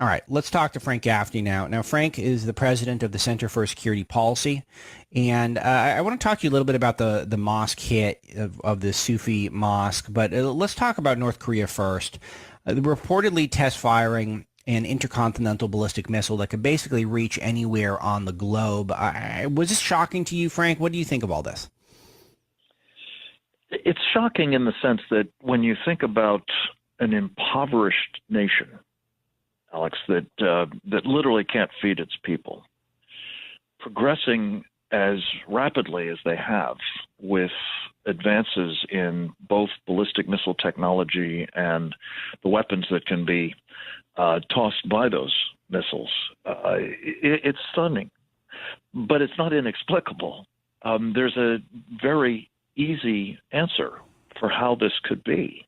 All right, let's talk to Frank Gaffney now. Now, Frank is the president of the Center for Security Policy, and I want to talk to you a little bit about the mosque hit of the Sufi mosque, but let's talk about North Korea first. Reportedly test firing an intercontinental ballistic missile that could basically reach anywhere on the globe. Was this shocking to you, Frank? What do you think of all this? It's shocking in the sense that when you think about an impoverished nation, Alex, that literally can't feed its people, progressing as rapidly as they have with advances in both ballistic missile technology and the weapons that can be tossed by those missiles, it's stunning, but it's not inexplicable. There's a very easy answer for how this could be,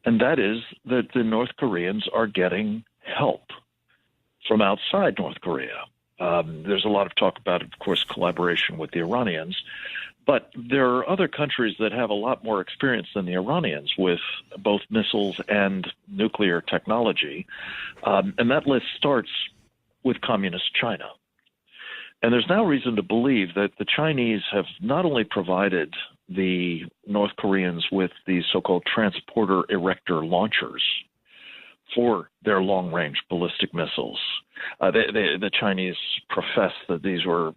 and that is that the North Koreans are getting help from outside North Korea. There's a lot of talk about, of course, collaboration with the Iranians, but there are other countries that have a lot more experience than the Iranians with both missiles and nuclear technology, and that list starts with communist China. And there's now reason to believe that the Chinese have not only provided the North Koreans with these so-called transporter erector launchers for their long-range ballistic missiles. The Chinese profess that these were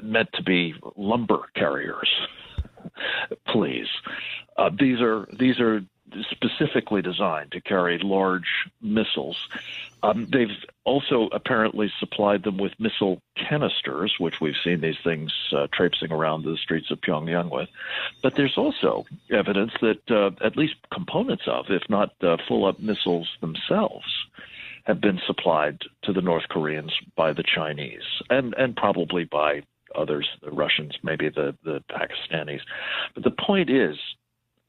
meant to be lumber carriers. Please, these are specifically designed to carry large missiles. They've also apparently supplied them with missile canisters, which we've seen these things traipsing around the streets of Pyongyang with. But there's also evidence that at least components of, if not full-up missiles themselves, have been supplied to the North Koreans by the Chinese and probably by others, the Russians, maybe the Pakistanis. But the point is,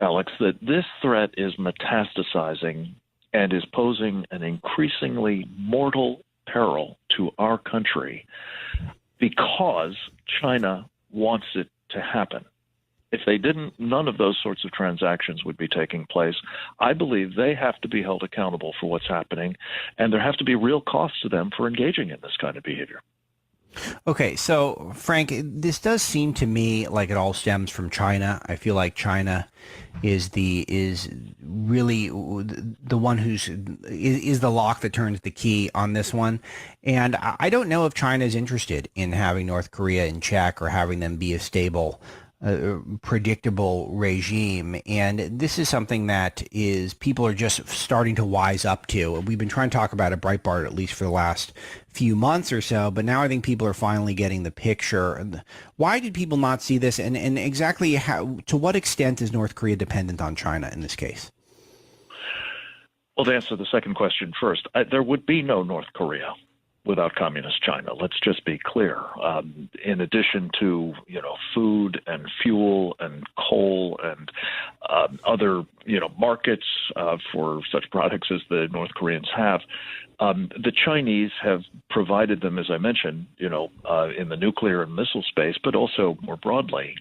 Alex, that this threat is metastasizing and is posing an increasingly mortal peril to our country because China wants it to happen. If they didn't, none of those sorts of transactions would be taking place. I believe they have to be held accountable for what's happening, and there have to be real costs to them for engaging in this kind of behavior. Okay, so Frank, this does seem to me like it all stems from China. I feel like China is really the one is the lock that turns the key on this one. And I don't know if China is interested in having North Korea in check or having them be a stable predictable regime. And this is something that is people are just starting to wise up to. We've been trying to talk about it Breitbart at least for the last few months or so, but now I think people are finally getting the picture. Why did people not see this? And exactly how, to what extent is North Korea dependent on China in this case? Well, to answer the second question first, there would be no North Korea without communist China. Let's just be clear. In addition to food and fuel and coal and other markets for such products as the North Koreans have, the Chinese have provided them, as I mentioned, in the nuclear and missile space, but also more broadly,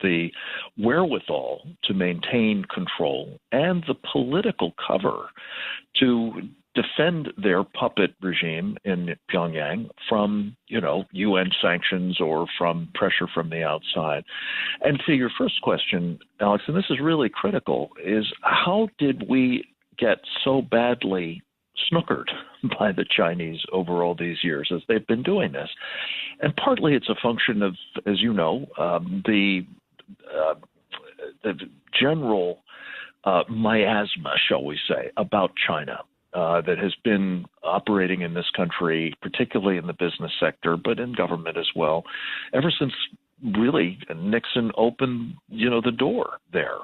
the wherewithal to maintain control and the political cover to defend their puppet regime in Pyongyang from, UN sanctions or from pressure from the outside. And to your first question, Alex, and this is really critical, is how did we get so badly snookered by the Chinese over all these years as they've been doing this? And partly it's a function of, as you know, the general miasma, shall we say, about China. That has been operating in this country, particularly in the business sector, but in government as well, ever since really Nixon opened, the door there.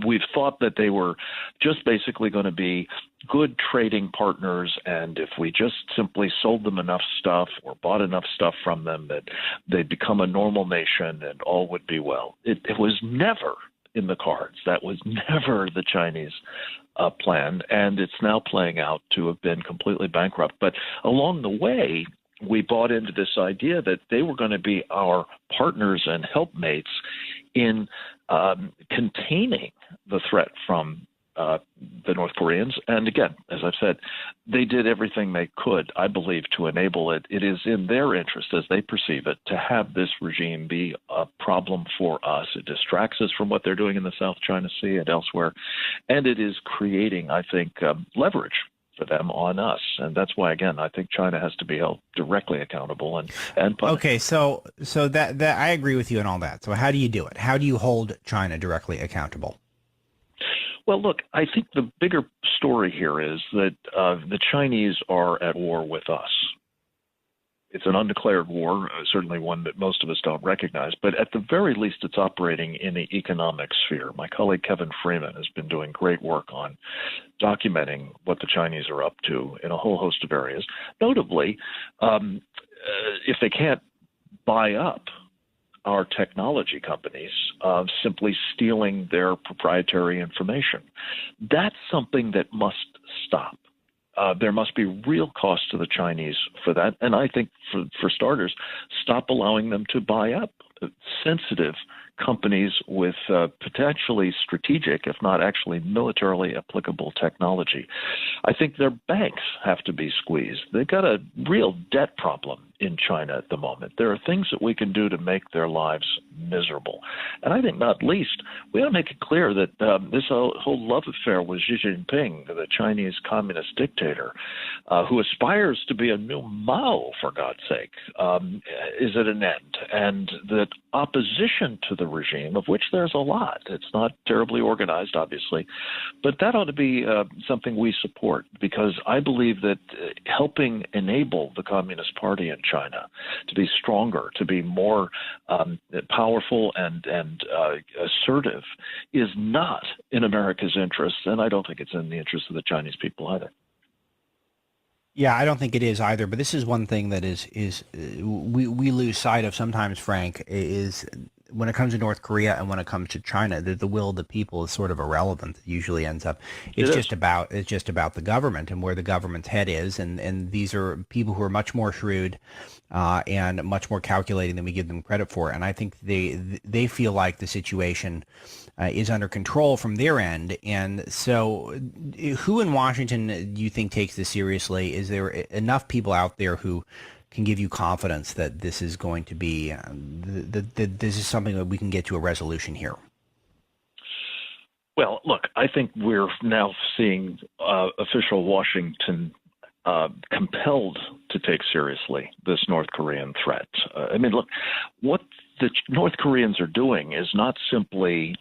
We've thought that they were just basically going to be good trading partners, and if we just simply sold them enough stuff or bought enough stuff from them, that they'd become a normal nation and all would be well. It was never in the cards. That was never the Chinese plan, and it's now playing out to have been completely bankrupt. But along the way, we bought into this idea that they were going to be our partners and helpmates in containing the threat from the North Koreans. And again, as I've said, they did everything they could, I believe, to enable it. It is in their interest, as they perceive it, to have this regime be a problem for us. It distracts us from what they're doing in the South China Sea and elsewhere. And it is creating, I think, leverage for them on us. And that's why, again, I think China has to be held directly accountable and punished. Okay, so that I agree with you on all that. So how do you do it? How do you hold China directly accountable? Well, look, I think the bigger story here is that the Chinese are at war with us. It's an undeclared war, certainly one that most of us don't recognize, but at the very least it's operating in the economic sphere. My colleague Kevin Freeman has been doing great work on documenting what the Chinese are up to in a whole host of areas. Notably, if they can't buy up our technology companies simply stealing their proprietary information. That's something that must stop. There must be real cost to the Chinese for that. And I think, for starters, stop allowing them to buy up sensitive companies with potentially strategic, if not actually militarily applicable technology. I think their banks have to be squeezed. They've got a real debt problem in China at the moment. There are things that we can do to make their lives miserable. And I think not least, we ought to make it clear that this whole love affair with Xi Jinping, the Chinese communist dictator, who aspires to be a new Mao, for God's sake, is at an end. And that opposition to the regime, of which there's a lot, it's not terribly organized, obviously, but that ought to be something we support, because I believe that helping enable the Communist Party in China to be stronger, to be more powerful and assertive is not in America's interests, and I don't think it's in the interest of the Chinese people either. Yeah, I don't think it is either. But this is one thing that we lose sight of sometimes, Frank, is when it comes to North Korea and when it comes to China, the will of the people is sort of irrelevant. It usually ends up it's just about the government and where the government's head is, and these are people who are much more shrewd and much more calculating than we give them credit for. And I think they feel like the situation is under control from their end. And so, who in Washington do you think takes this seriously? Is there enough people out there who can give you confidence that this is going to be that this is something that we can get to a resolution here? Well, look, I think we're now seeing official Washington compelled to take seriously this North Korean threat. I mean, look, what the North Koreans are doing is not simply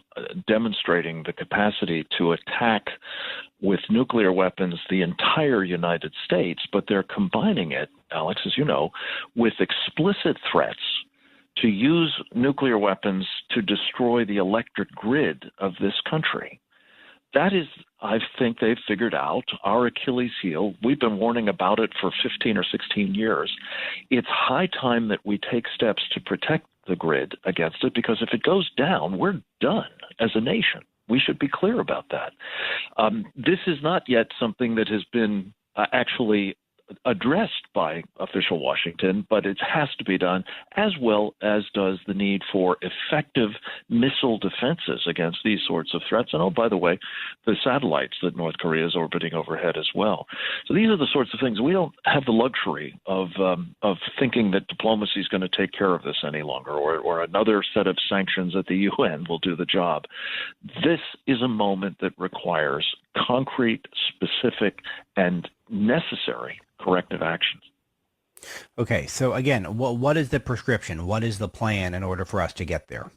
demonstrating the capacity to attack with nuclear weapons the entire United States, but they're combining it, Alex, as you know, with explicit threats to use nuclear weapons to destroy the electric grid of this country. That is, I think they've figured out, our Achilles heel. We've been warning about it for 15 or 16 years. It's high time that we take steps to protect the grid against it, because if it goes down, we're done as a nation. We should be clear about that. This is not yet something that has been actually addressed by official Washington, but it has to be done, as well as does the need for effective missile defenses against these sorts of threats. And, oh, by the way, the satellites that North Korea is orbiting overhead as well. So these are the sorts of things. We don't have the luxury of thinking that diplomacy is going to take care of this any longer, or another set of sanctions at the UN will do the job. This is a moment that requires concrete, specific, and necessary corrective actions. Okay, so again, what is the prescription? What is the plan in order for us to get there?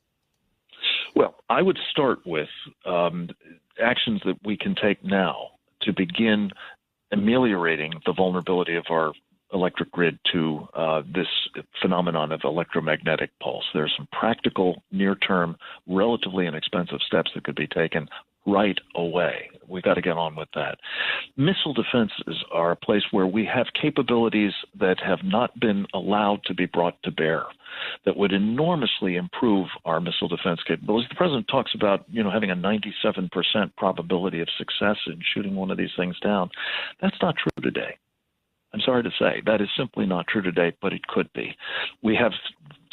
Well, I would start with actions that we can take now to begin ameliorating the vulnerability of our electric grid to this phenomenon of electromagnetic pulse. There are some practical, near-term, relatively inexpensive steps that could be taken right away. We've got to get on with that. Missile defenses are a place where we have capabilities that have not been allowed to be brought to bear that would enormously improve our missile defense capabilities. The president talks about, having a 97% probability of success in shooting one of these things down. That's not true today. I'm sorry to say, that is simply not true today, but it could be. We have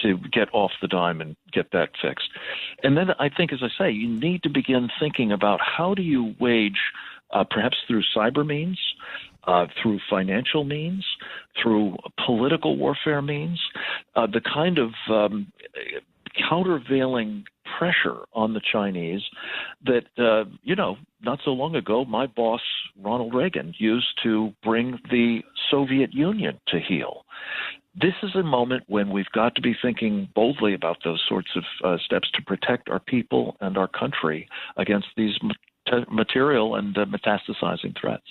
to get off the dime and get that fixed. And then I think, as I say, you need to begin thinking about how do you wage, perhaps through cyber means, through financial means, through political warfare means, the kind of countervailing pressure on the Chinese that, not so long ago, my boss, Ronald Reagan, used to bring the Soviet Union to heel. This is a moment when we've got to be thinking boldly about those sorts of steps to protect our people and our country against these material and metastasizing threats.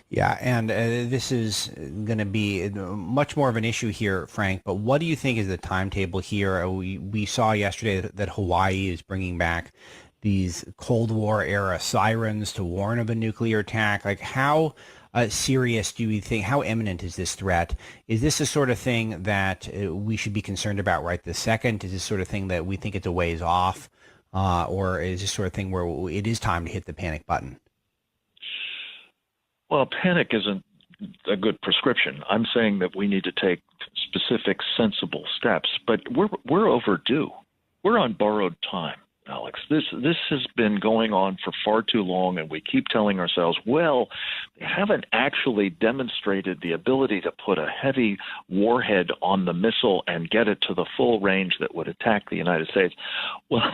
Yeah, and this is going to be much more of an issue here, Frank, but what do you think is the timetable here? We saw yesterday that Hawaii is bringing back these Cold War era sirens to warn of a nuclear attack. Like, how serious do you think, how imminent is this threat? Is this the sort of thing that we should be concerned about right this second? Is this sort of thing that we think it's a ways off? Or is this sort of thing where it is time to hit the panic button? Well, panic isn't a good prescription. I'm saying that we need to take specific, sensible steps, but we're overdue. We're on borrowed time, Alex. This has been going on for far too long, and we keep telling ourselves, well, they haven't actually demonstrated the ability to put a heavy warhead on the missile and get it to the full range that would attack the United States. Well,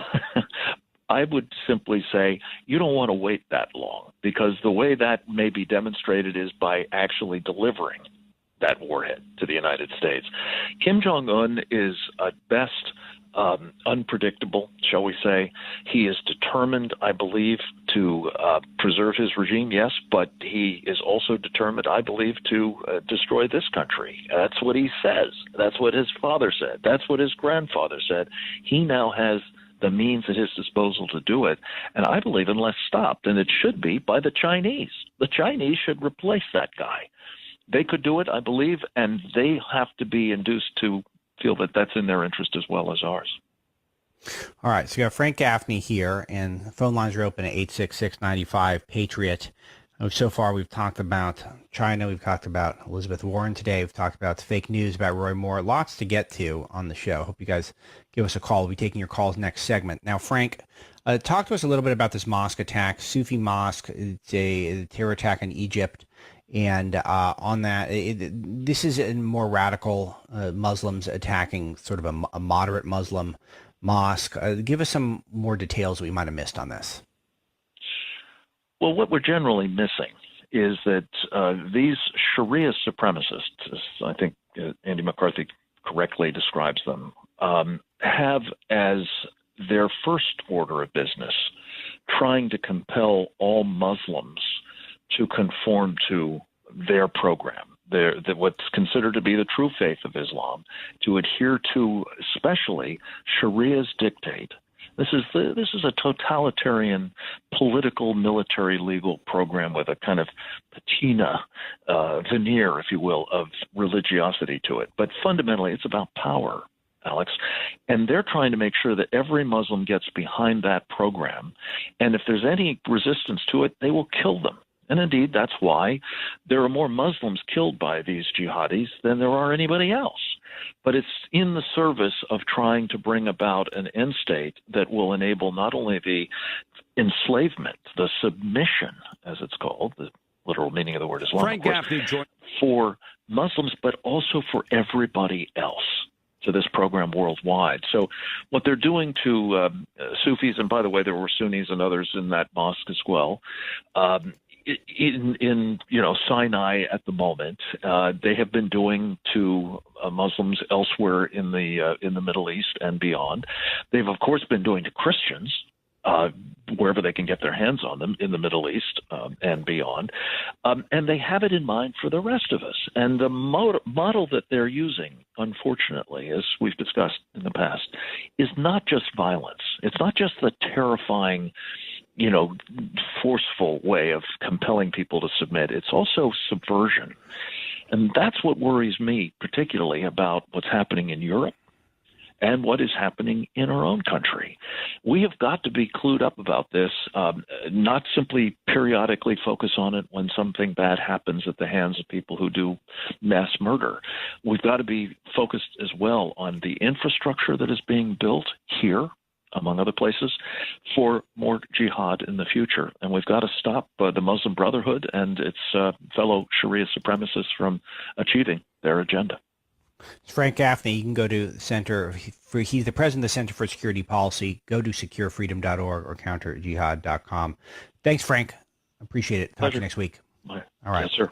I would simply say you don't want to wait that long, because the way that may be demonstrated is by actually delivering that warhead to the United States. Kim Jong-un is at best unpredictable, shall we say. He is determined, I believe, to preserve his regime, yes, but he is also determined, I believe, to destroy this country. That's what he says. That's what his father said. That's what his grandfather said. He now has the means at his disposal to do it, and I believe unless stopped, and it should be by the Chinese. The Chinese should replace that guy. They could do it, I believe, and they have to be induced to feel that that's in their interest as well as ours. All right, so we got Frank Gaffney here, and the phone lines are open at 866-95-PATRIOT. So far, we've talked about China. We've talked about Elizabeth Warren today. We've talked about fake news about Roy Moore. Lots to get to on the show. Hope you guys give us a call. We'll be taking your calls next segment. Now, Frank, talk to us a little bit about this mosque attack, Sufi mosque. It's a terror attack in Egypt. And on that, this is a more radical Muslims attacking sort of a moderate Muslim mosque. Give us some more details we might have missed on this. Well, what we're generally missing is that these Sharia supremacists, as I think Andy McCarthy correctly describes them, have as their first order of business trying to compel all Muslims to conform to their program, what's considered to be the true faith of Islam, to adhere to especially Sharia's dictate. This is a totalitarian political, military, legal program with a kind of patina, veneer, if you will, of religiosity to it. But fundamentally, it's about power, Alex. And they're trying to make sure that every Muslim gets behind that program. And if there's any resistance to it, they will kill them. And indeed, that's why there are more Muslims killed by these jihadis than there are anybody else. But it's in the service of trying to bring about an end state that will enable not only the enslavement, the submission, as it's called, the literal meaning of the word Islam, Frank Gaffney, for Muslims, but also for everybody else, to this program worldwide. So what they're doing to Sufis, and by the way, there were Sunnis and others in that mosque as well, in Sinai at the moment, they have been doing to Muslims elsewhere in the Middle East and beyond. They've of course been doing to Christians wherever they can get their hands on them in the Middle East and beyond, and they have it in mind for the rest of us. And the model that they're using, unfortunately, as we've discussed in the past, is not just violence. It's not just the terrifying, forceful way of compelling people to submit. It's also subversion. And that's what worries me particularly about what's happening in Europe and what is happening in our own country. We have got to be clued up about this, not simply periodically focus on it when something bad happens at the hands of people who do mass murder. We've got to be focused as well on the infrastructure that is being built here, among other places, for more jihad in the future. And we've got to stop the Muslim Brotherhood and its fellow Sharia supremacists from achieving their agenda. It's Frank Gaffney. You can go to he's the president of the Center for Security Policy. Go to securefreedom.org or counterjihad.com. Thanks, Frank. Appreciate it. Talk to you next week. Bye. All right. Yes, sir.